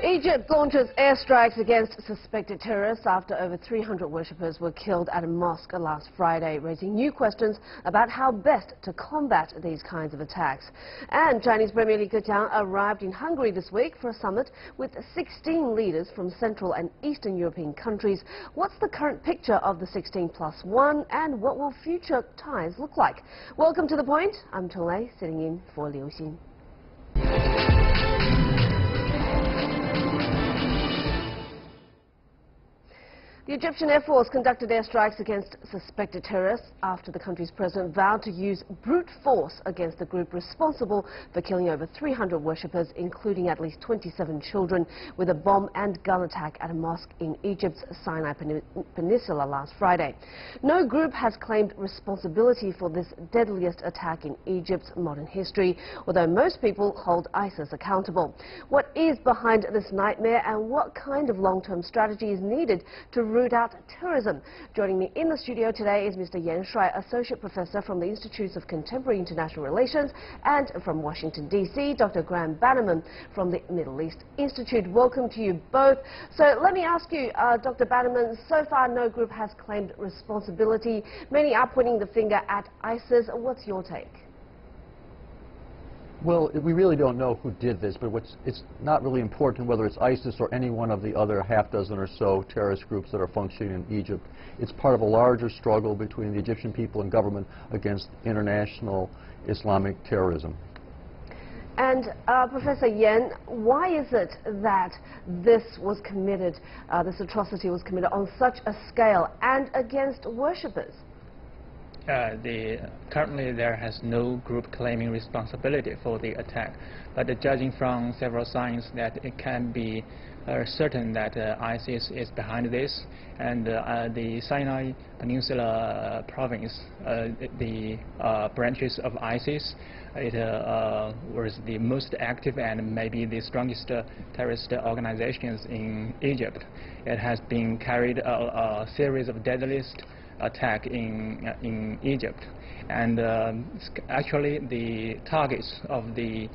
Egypt launches airstrikes against suspected terrorists after over 300 worshippers were killed at a mosque last Friday, raising new questions about how best to combat these kinds of attacks. And Chinese Premier Li Keqiang arrived in Hungary this week for a summit with 16 leaders from Central and Eastern European countries. What's the current picture of the 16+1 and what will future ties look like? Welcome to The Point. I'm Lei, sitting in for Liu Xin. The Egyptian Air Force conducted airstrikes against suspected terrorists after the country's president vowed to use brute force against the group responsible for killing over 300 worshippers, including at least 27 children, with a bomb and gun attack at a mosque in Egypt's Sinai Peninsula last Friday. No group has claimed responsibility for this deadliest attack in Egypt's modern history, although most people hold ISIS accountable. What is behind this nightmare and what kind of long-term strategy is needed to root out terrorism? Joining me in the studio today is Mr. Yan Shuai, Associate Professor from the Institute of Contemporary International Relations, and from Washington, D.C., Dr. Graham Bannerman from the Middle East Institute. Welcome to you both. So let me ask you, Dr. Bannerman, so far no group has claimed responsibility. Many are pointing the finger at ISIS. What's your take? Well, we really don't know who did this, but it's not really important whether it's ISIS or any one of the other half-dozen or so terrorist groups that are functioning in Egypt. It's part of a larger struggle between the Egyptian people and government against international Islamic terrorism. And Professor Yan, why is it that this was committed, this atrocity was committed on such a scale and against worshippers? Currently there has no group claiming responsibility for the attack, but judging from several signs that it can be certain that ISIS is behind this, and the Sinai Peninsula province, the branches of ISIS, it was the most active and maybe the strongest terrorist organizations in Egypt. It has been carried a series of deadliest attack in Egypt, and actually the targets of the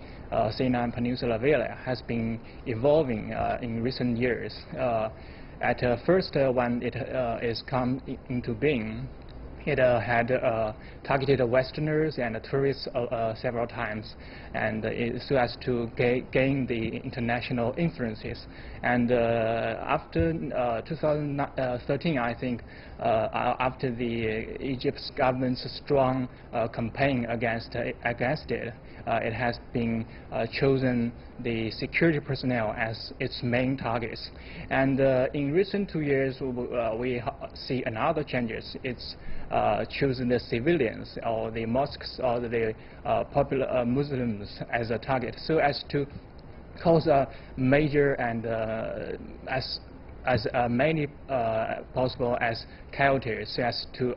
Sinai Peninsula Wilayat has been evolving in recent years. At first, when it is come into being, it had targeted Westerners and tourists several times, and so as to gain the international influences. And after 2013, I think, after the Egypt's government's strong campaign against it, it has been chosen the security personnel as its main targets. And in recent 2 years, we see another changes. It's choosing the civilians or the mosques or the popular Muslims as a target, so as to cause a major and as many possible as casualties, so as to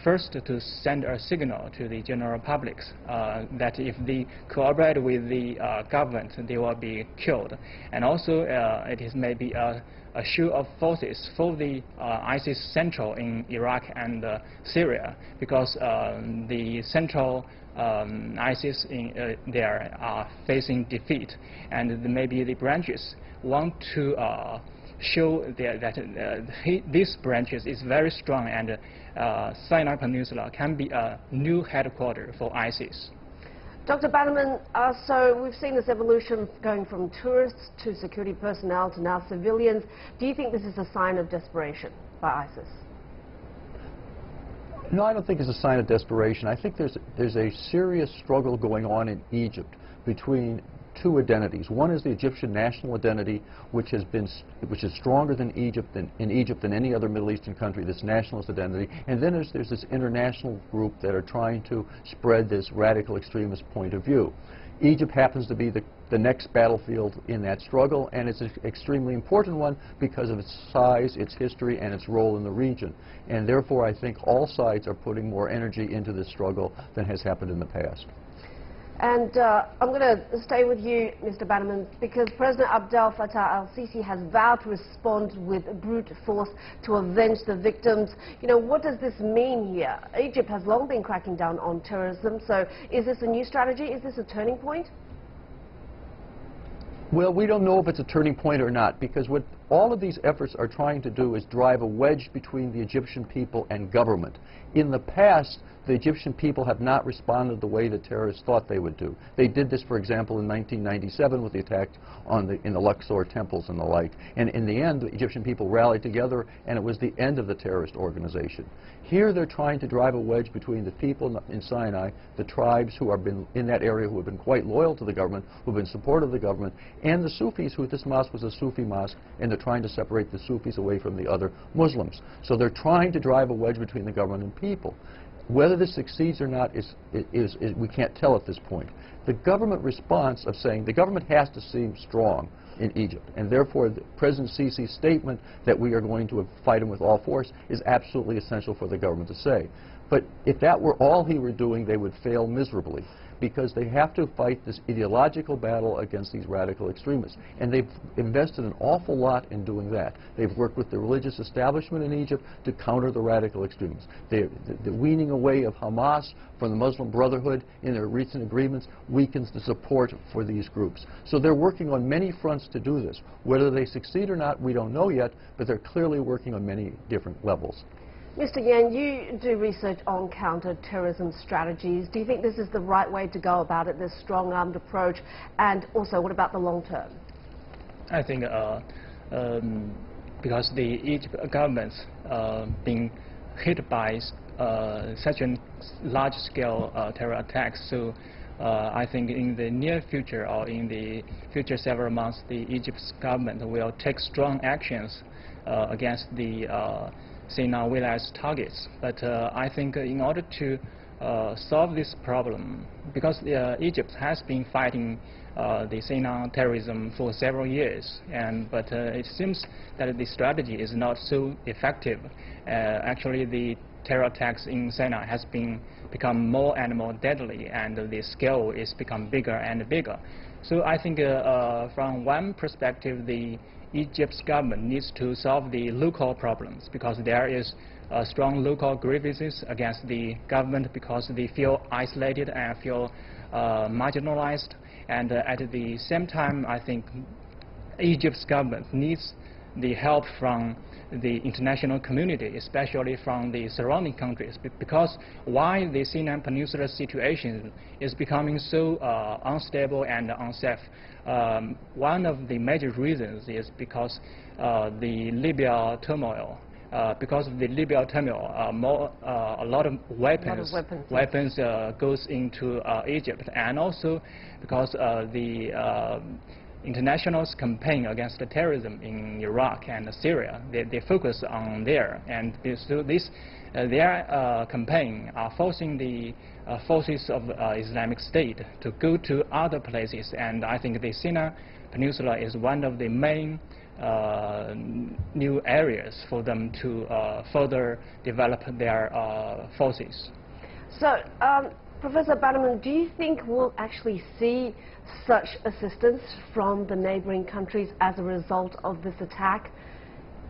first to send a signal to the general public that if they cooperate with the government, they will be killed. And also it is maybe a show of forces for the ISIS central in Iraq and Syria, because the central ISIS in there are facing defeat, and maybe the branches want to show that these branches is very strong, and Sinai Peninsula can be a new headquarters for ISIS. Dr. Bannerman, so we've seen this evolution going from tourists to security personnel to now civilians. Do you think this is a sign of desperation by ISIS? No, I don't think it's a sign of desperation. I think there's a serious struggle going on in Egypt between two identities. One is the Egyptian national identity, which is stronger than in Egypt than any other Middle Eastern country, this nationalist identity. And then there's this international group that are trying to spread this radical extremist point of view. Egypt happens to be the next battlefield in that struggle, and it's an extremely important one because of its size, its history, and its role in the region. And therefore, I think all sides are putting more energy into this struggle than has happened in the past. And I'm going to stay with you, Mr. Bannerman, because President Abdel Fattah al-Sisi has vowed to respond with brute force to avenge the victims. You know, what does this mean here? Egypt has long been cracking down on terrorism, so is this a new strategy? Is this a turning point? Well, we don't know if it's a turning point or not, because what all of these efforts are trying to do is drive a wedge between the Egyptian people and government. In the past, the Egyptian people have not responded the way the terrorists thought they would do. They did this, for example, in 1997 with the attack in the Luxor temples and the like. And in the end, the Egyptian people rallied together, and it was the end of the terrorist organization. Here they're trying to drive a wedge between the people in Sinai, the tribes who have been in that area, who have been quite loyal to the government, who have been supportive of the government, and the Sufis, who this mosque was a Sufi mosque, and they're trying to separate the Sufis away from the other Muslims. So they're trying to drive a wedge between the government and people. Whether this succeeds or not we can't tell at this point. The government response of saying the government has to seem strong in Egypt, and therefore the President CEEC's statement that we are going to fight him with all force is absolutely essential for the government to say. But if that were all he were doing, they would fail miserably, because they have to fight this ideological battle against these radical extremists. And they've invested an awful lot in doing that. They've worked with the religious establishment in Egypt to counter the radical extremists. The weaning away of Hamas from the Muslim Brotherhood in their recent agreements weakens the support for these groups. So they're working on many fronts to do this. Whether they succeed or not, we don't know yet, but they're clearly working on many different levels. Mr. Yan, you do research on counter-terrorism strategies. Do you think this is the right way to go about it, this strong-armed approach? And also, what about the long term? I think because the Egypt government's being hit by such a large-scale terror attacks, so I think in the near future or in the future several months, the Egypt's government will take strong actions against the Sinai Wilayat targets. But I think in order to solve this problem, because Egypt has been fighting the Sinai terrorism for several years, but it seems that the strategy is not so effective. Actually, the terror attacks in Sinai has become more and more deadly, and the scale is become bigger and bigger. So I think from one perspective, the Egypt's government needs to solve the local problems, because there is strong local grievances against the government because they feel isolated and feel marginalized. And at the same time, I think Egypt's government needs the help from the international community, especially from the surrounding countries, because while the Sinai Peninsula situation is becoming so unstable and unsafe, one of the major reasons is because the Libya turmoil. Because of the Libya turmoil, a lot of weapons goes into Egypt, and also because the international's campaign against the terrorism in Iraq and Syria, they focus on there, and so their campaign are forcing the forces of Islamic State to go to other places, and I think the Sinai Peninsula is one of the main new areas for them to further develop their forces. So, Professor Bannerman, do you think we'll actually see such assistance from the neighboring countries as a result of this attack?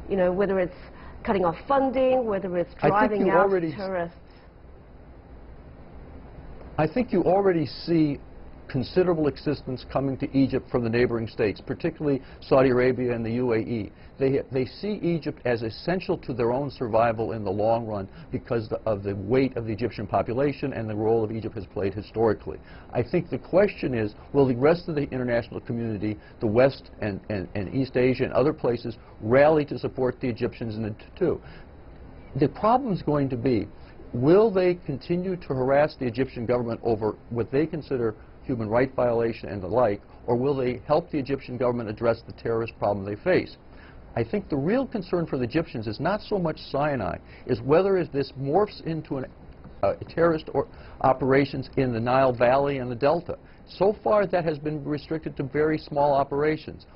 You know, whether it's cutting off funding, whether it's driving out terrorists? I think you already see considerable assistance coming to Egypt from the neighboring states, particularly Saudi Arabia and the UAE. They see Egypt as essential to their own survival in the long run because of the weight of the Egyptian population and the role that Egypt has played historically. I think the question is, will the rest of the international community, the West and East Asia and other places, rally to support the Egyptians in it too? The problem is going to be, will they continue to harass the Egyptian government over what they consider human rights violation and the like, or will they help the Egyptian government address the terrorist problem they face? I think the real concern for the Egyptians is not so much Sinai, is whether this morphs into terrorist operations in the Nile Valley and the Delta. So far that has been restricted to very small operations.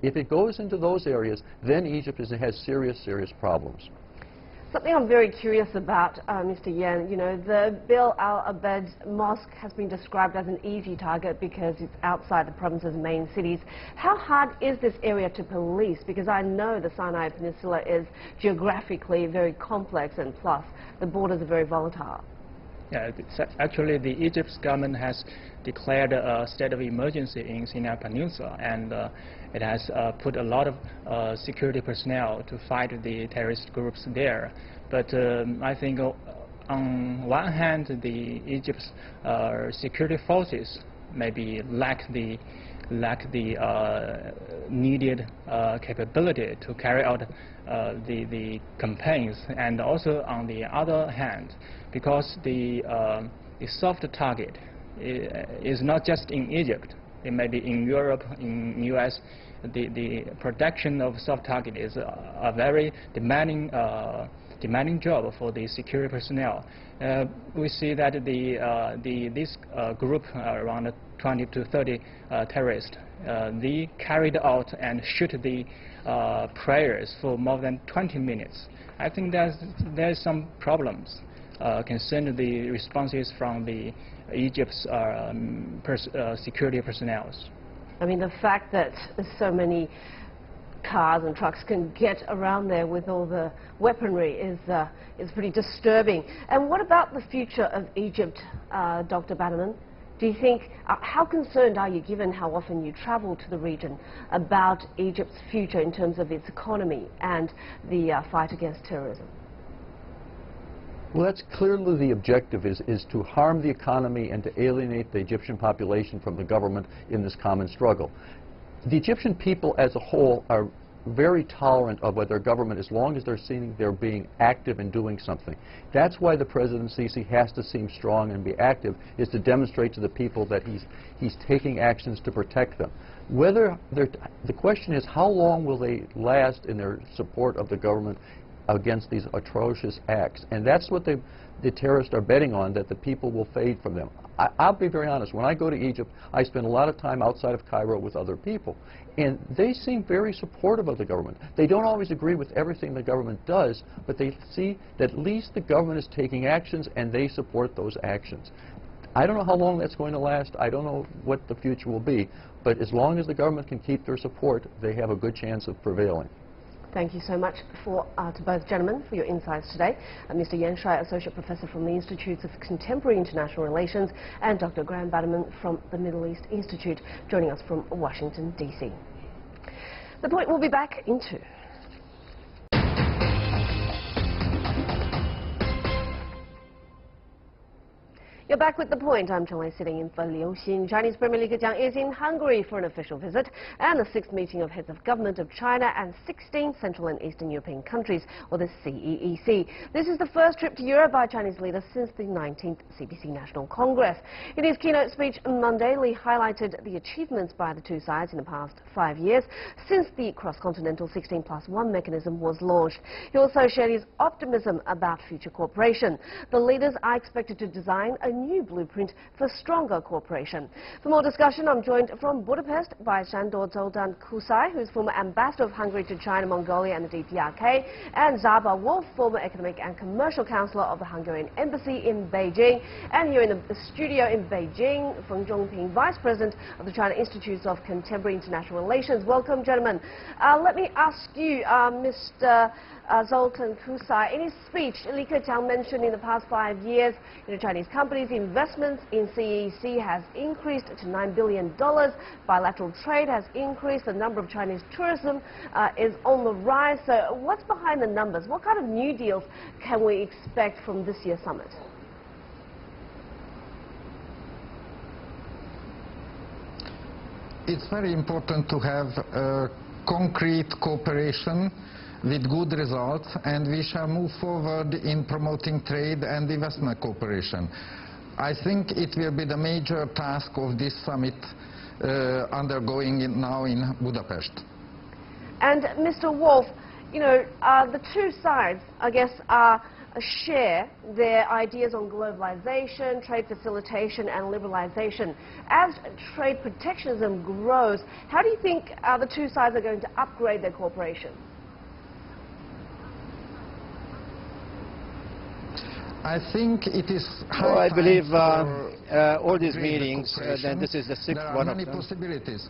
If it goes into those areas, then Egypt has serious, serious problems. Something I'm very curious about, Mr. Yan, you know, the Bil al-Abed mosque has been described as an easy target because it's outside the province's main cities. How hard is this area to police? Because I know the Sinai Peninsula is geographically very complex, and plus the borders are very volatile. Yeah, actually, the Egypt's government has declared a state of emergency in Sinai Peninsula, and it has put a lot of security personnel to fight the terrorist groups there. But I think on one hand, the Egypt's security forces maybe lack the needed capability to carry out the campaigns, and also on the other hand, because the soft target is not just in Egypt, it may be in Europe, in US. The protection of soft target is a very demanding job for the security personnel. We see that this group, around 20 to 30 terrorists, they carried out and shoot the prayers for more than 20 minutes. I think there's some problems concerning the responses from the Egypt's security personnel. I mean, the fact that so many cars and trucks can get around there with all the weaponry is pretty disturbing. And what about the future of Egypt, Dr. Bannerman? Do you think, how concerned are you, given how often you travel to the region, about Egypt's future in terms of its economy and the fight against terrorism? Well, that's clearly the objective, is to harm the economy and to alienate the Egyptian population from the government in this common struggle. The Egyptian people as a whole are very tolerant of their government as long as they're seeing they're being active and doing something. That's why the President CEEC has to seem strong and be active, is to demonstrate to the people that he's taking actions to protect them. The question is, how long will they last in their support of the government against these atrocious acts? And that's what the terrorists are betting on, that the people will fade from them. I'll be very honest, when I go to Egypt, I spend a lot of time outside of Cairo with other people, and they seem very supportive of the government. They don't always agree with everything the government does, but they see that at least the government is taking actions and they support those actions. I don't know how long that's going to last. I don't know what the future will be, but as long as the government can keep their support, they have a good chance of prevailing. Thank you so much to both gentlemen for your insights today. Mr. Yan Shuai, Associate Professor from the Institute of Contemporary International Relations, and Dr. Graham Bannerman from the Middle East Institute, joining us from Washington, D.C. The Point will be back in 2. You're back with The Point. I'm Cheng Wei, sitting in for Liu Xin. Chinese Premier Li Keqiang is in Hungary for an official visit and the 6th meeting of heads of government of China and 16 Central and Eastern European countries, or the CEEC. This is the first trip to Europe by a Chinese leader since the 19th CPC National Congress. In his keynote speech Monday, Li highlighted the achievements by the two sides in the past 5 years since the cross-continental 16+1 mechanism was launched. He also shared his optimism about future cooperation. The leaders are expected to design a new blueprint for stronger cooperation. For more discussion, I'm joined from Budapest by Sándor Zoltán Kusai, who is former ambassador of Hungary to China, Mongolia and the DPRK, and Csaba Wolf, former economic and commercial counselor of the Hungarian embassy in Beijing. And here in the studio in Beijing, Feng Zhongping, vice president of the China Institute of Contemporary International Relations. Welcome, gentlemen. Let me ask you, Mr. Zoltán Kusai, in his speech, Li Keqiang mentioned in the past 5 years, Chinese companies' investments in CEEC has increased to $9 billion. Bilateral trade has increased. The number of Chinese tourism is on the rise. So what's behind the numbers? What kind of new deals can we expect from this year's summit? It's very important to have concrete cooperation with good results, and we shall move forward in promoting trade and investment cooperation. I think it will be the major task of this summit undergoing now in Budapest. And Mr. Wolf, the two sides, I guess, share their ideas on globalization, trade facilitation and liberalization. As trade protectionism grows, how do you think the two sides are going to upgrade their cooperation? I think it is high I time believe for all these meetings, then this is the 6th one of them. There are many possibilities.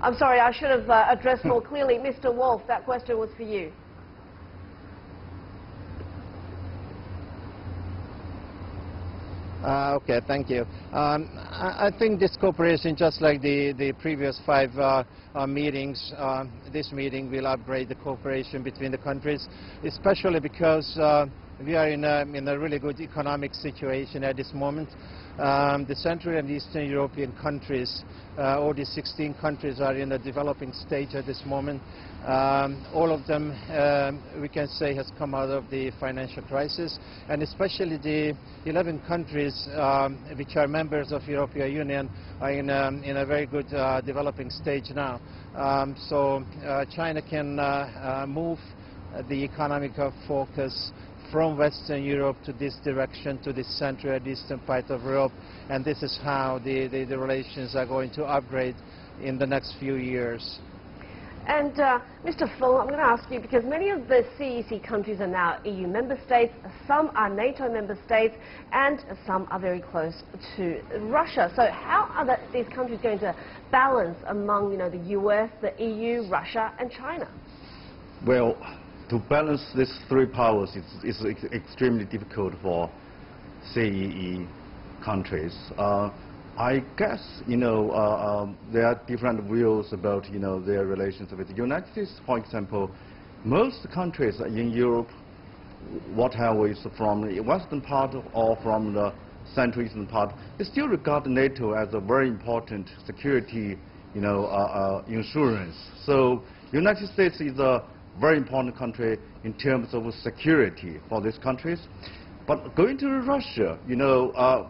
I'm sorry, I should have addressed more clearly. Mr. Wolf, that question was for you. Okay, thank you. I think this cooperation, just like the previous 5 meetings, this meeting will upgrade the cooperation between the countries, especially because we are in a really good economic situation at this moment. The Central and Eastern European countries, all the 16 countries are in a developing stage at this moment. All of them, we can say, has come out of the financial crisis, and especially the 11 countries which are members of the European Union are in a very good developing stage now. So China can move the economic focus from Western Europe to this direction, to the central and eastern part of Europe, and this is how the relations are going to upgrade in the next few years. And Mr. Feng, I'm going to ask you, because many of the CEEC countries are now EU member states, some are NATO member states, and some are very close to Russia. So how are these countries going to balance among, the US, the EU, Russia, and China? Well, to balance these 3 powers is extremely difficult for CEE countries. I guess, there are different views about, their relations with the United States. For example, most countries in Europe, whatever is from the western part or from the central eastern part, they still regard NATO as a very important security, insurance. So, United States is a very important country in terms of security for these countries. But going to Russia,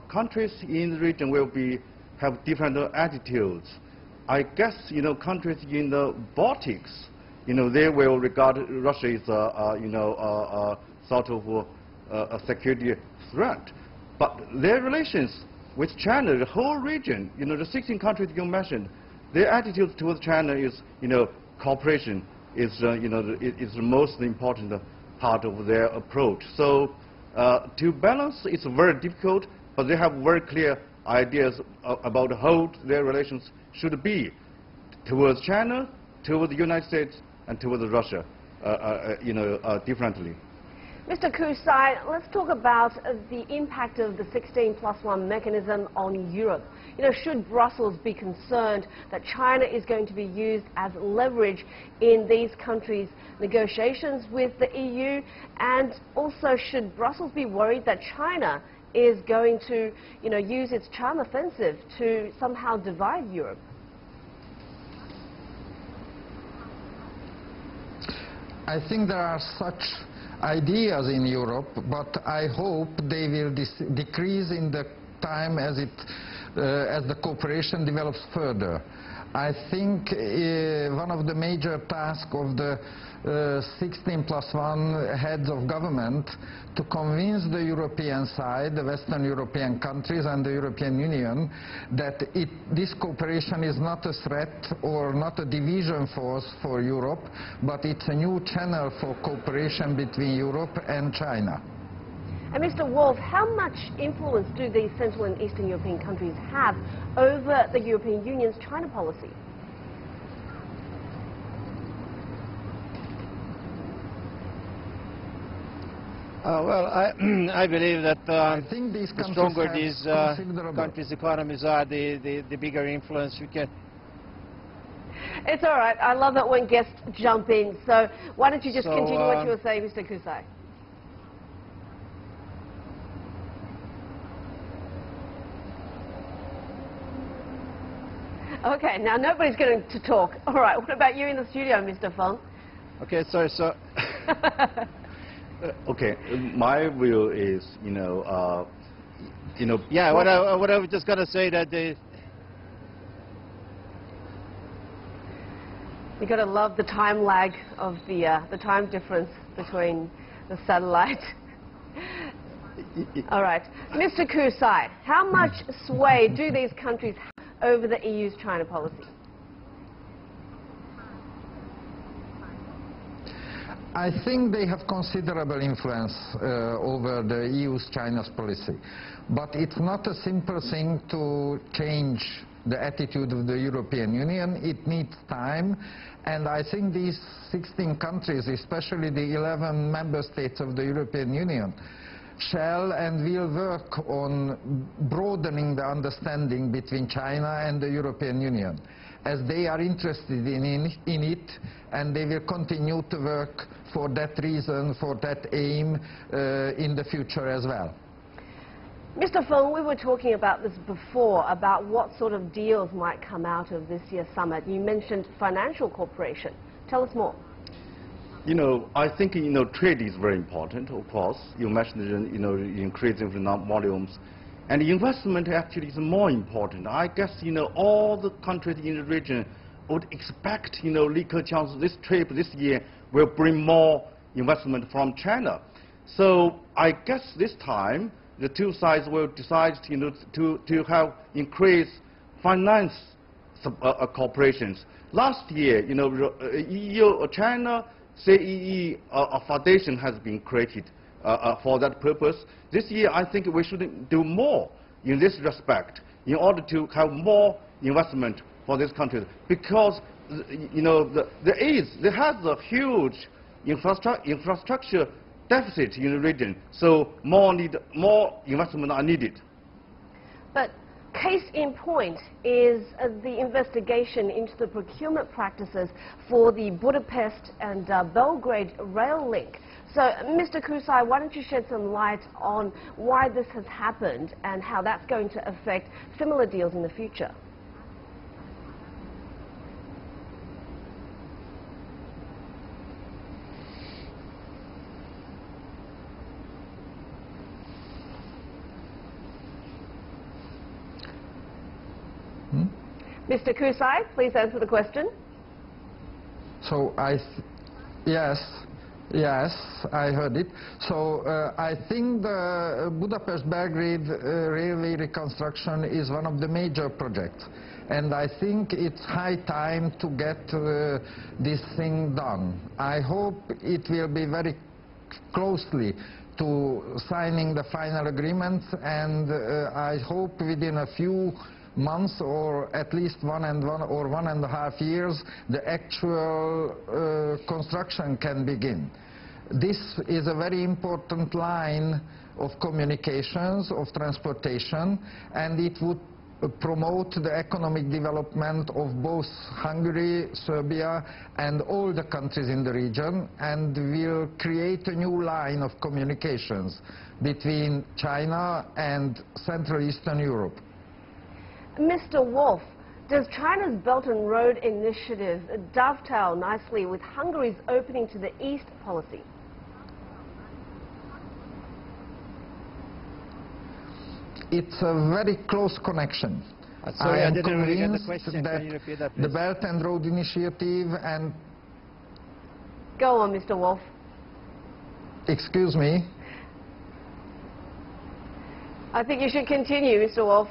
countries in the region will have different attitudes. I guess, countries in the Baltics, they will regard Russia as a sort of a security threat. But their relations with China, the whole region, the 16 countries you mentioned, their attitude towards China is, cooperation is the most important part of their approach. So to balance, it's very difficult, but they have very clear ideas about how their relations should be towards China, towards the United States, and towards Russia, differently. Mr. Kusai, let's talk about the impact of the 16+1 mechanism on Europe. Should Brussels be concerned that China is going to be used as leverage in these countries' negotiations with the EU? And also, should Brussels be worried that China is going to, use its charm offensive to somehow divide Europe? I think there are such ideas in Europe, but I hope they will decrease in the time as the cooperation develops further. I think one of the major tasks of the 16+1 heads of government to convince the European side, the Western European countries and the European Union, that this cooperation is not a threat or not a division force for Europe, but it's a new channel for cooperation between Europe and China. And Mr. Wolf, how much influence do these Central and Eastern European countries have over the European Union's China policy? Well, I believe that I think the stronger these countries' economies are, the bigger influence we can. It's all right. I love it when guests jump in. So why don't you just continue what you were saying, Mr. Kusai? Okay, now nobody's going to talk. All right, what about you in the studio, Mr. Feng? Okay, sorry, so... Okay, my view is, Yeah, what I was just going to say that You've got to love the time lag of the time difference between the satellite. All right, Mr. Kusai, how much sway do these countries have over the EU's China policy? I think they have considerable influence over the EU's China's policy. But it's not a simple thing to change the attitude of the European Union. It needs time. And I think these 16 countries, especially the 11 member states of the European Union, shall and will work on broadening the understanding between China and the European Union, as they are interested in it, and they will continue to work for that reason, for that aim in the future as well. Mr. Feng, we were talking about this before, about what sort of deals might come out of this year's summit. You mentioned financial cooperation. Tell us more. You know, I think, you know, trade is very important, of course. You mentioned, you know, increasing the volumes. And investment actually is more important. I guess, you know, all the countries in the region would expect, you know, Li Keqiang's this trip this year will bring more investment from China. So I guess this time the two sides will decide, you know, to have increased finance cooperations. Last year, you know, EU, China, CEEC foundation has been created for that purpose. This year, I think we should do more in this respect in order to have more investment for this country, because, you know, there has a huge infrastructure deficit in the region, so more investment are needed. But case in point is the investigation into the procurement practices for the Budapest and Belgrade rail link. So, Mr. Kusai, why don't you shed some light on why this has happened and how that's going to affect similar deals in the future? Mr. Kusai, please answer the question. So yes, I heard it. So I think the Budapest-Belgrade railway reconstruction is one of the major projects. And I think it's high time to get this thing done. I hope it will be very closely to signing the final agreements, and I hope within a few months, or at least one and a half years, the actual construction can begin. This is a very important line of communications, of transportation, and it would promote the economic development of both Hungary, Serbia, and all the countries in the region, and will create a new line of communications between China and Central Eastern Europe. Mr. Wolf, does China's Belt and Road Initiative dovetail nicely with Hungary's opening to the East policy? It's a very close connection. Sorry, I didn't really get the convinced question. Can you repeat that, please? The Belt and Road Initiative and... Go on, Mr. Wolf. Excuse me? I think you should continue, Mr. Wolf.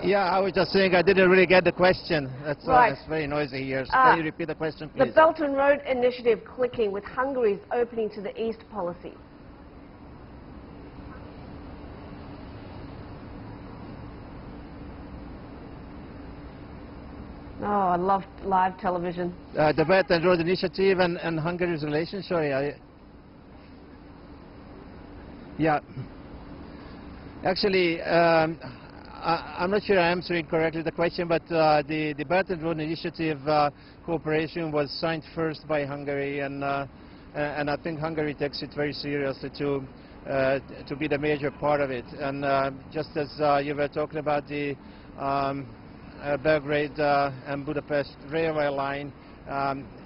Yeah, I was just saying I didn't really get the question. That's right. It's very noisy here. So can you repeat the question, please? The Belt and Road Initiative clicking with Hungary's opening to the East policy. Oh, I love live television. The Belt and Road Initiative and Hungary's relation, sorry. Yeah. Actually, I'm not sure I'm answering correctly the question, but the Belt and Road Initiative cooperation was signed first by Hungary, and I think Hungary takes it very seriously to be the major part of it. And just as you were talking about the Belgrade and Budapest railway line,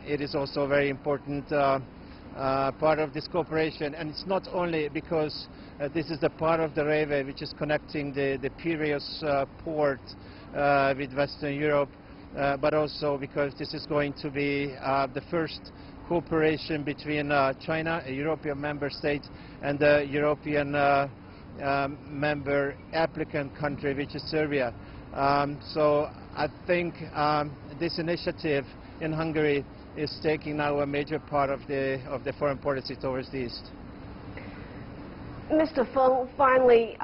it is also a very important part of this cooperation. And it's not only because this is the part of the railway which is connecting the Piraeus port with Western Europe, but also because this is going to be the first cooperation between China, a European member state, and the European member applicant country, which is Serbia. So I think this initiative in Hungary is taking now a major part of the foreign policy towards the East. Mr. Feng, finally,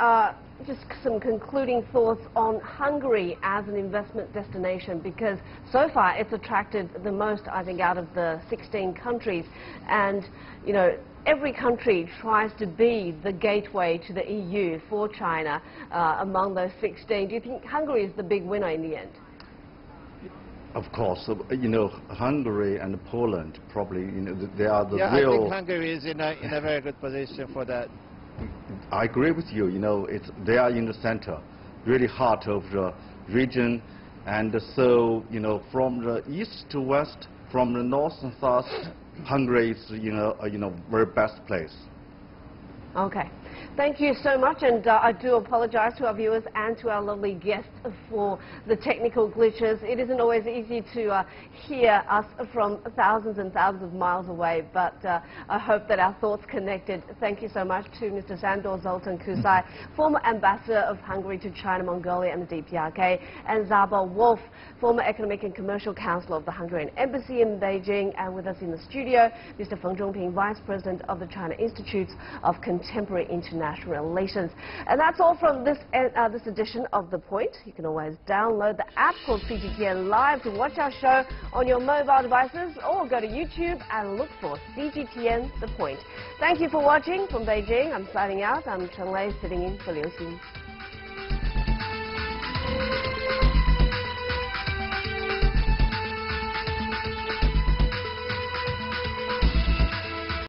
just some concluding thoughts on Hungary as an investment destination, because so far it's attracted the most, I think, out of the 16 countries. And, you know, every country tries to be the gateway to the EU for China among those 16. Do you think Hungary is the big winner in the end? Of course, you know, Hungary and Poland probably, you know, they are the real... real... I think Hungary is in a very good position for that. I agree with you. You know, they are in the center, really heart of the region, and so, you know, from the east to west, from the north and south, Hungary is, you know, very best place. Okay. Thank you so much, and I do apologize to our viewers and to our lovely guests for the technical glitches. It isn't always easy to hear us from thousands and thousands of miles away, but I hope that our thoughts connected. Thank you so much to Mr. Sandor Zoltan Kusai, former ambassador of Hungary to China, Mongolia and the DPRK, and Zabel Wolf, former economic and commercial counsellor of the Hungarian Embassy in Beijing, and with us in the studio, Mr. Feng Zhongping, vice president of the China Institutes of Contemporary International Relations. And that's all from this edition of The Point. You can always download the app called CGTN Live to watch our show on your mobile devices, or go to YouTube and look for CGTN The Point. Thank you for watching from Beijing. I'm signing out. I'm Chen Lei, sitting in for Liu Xin.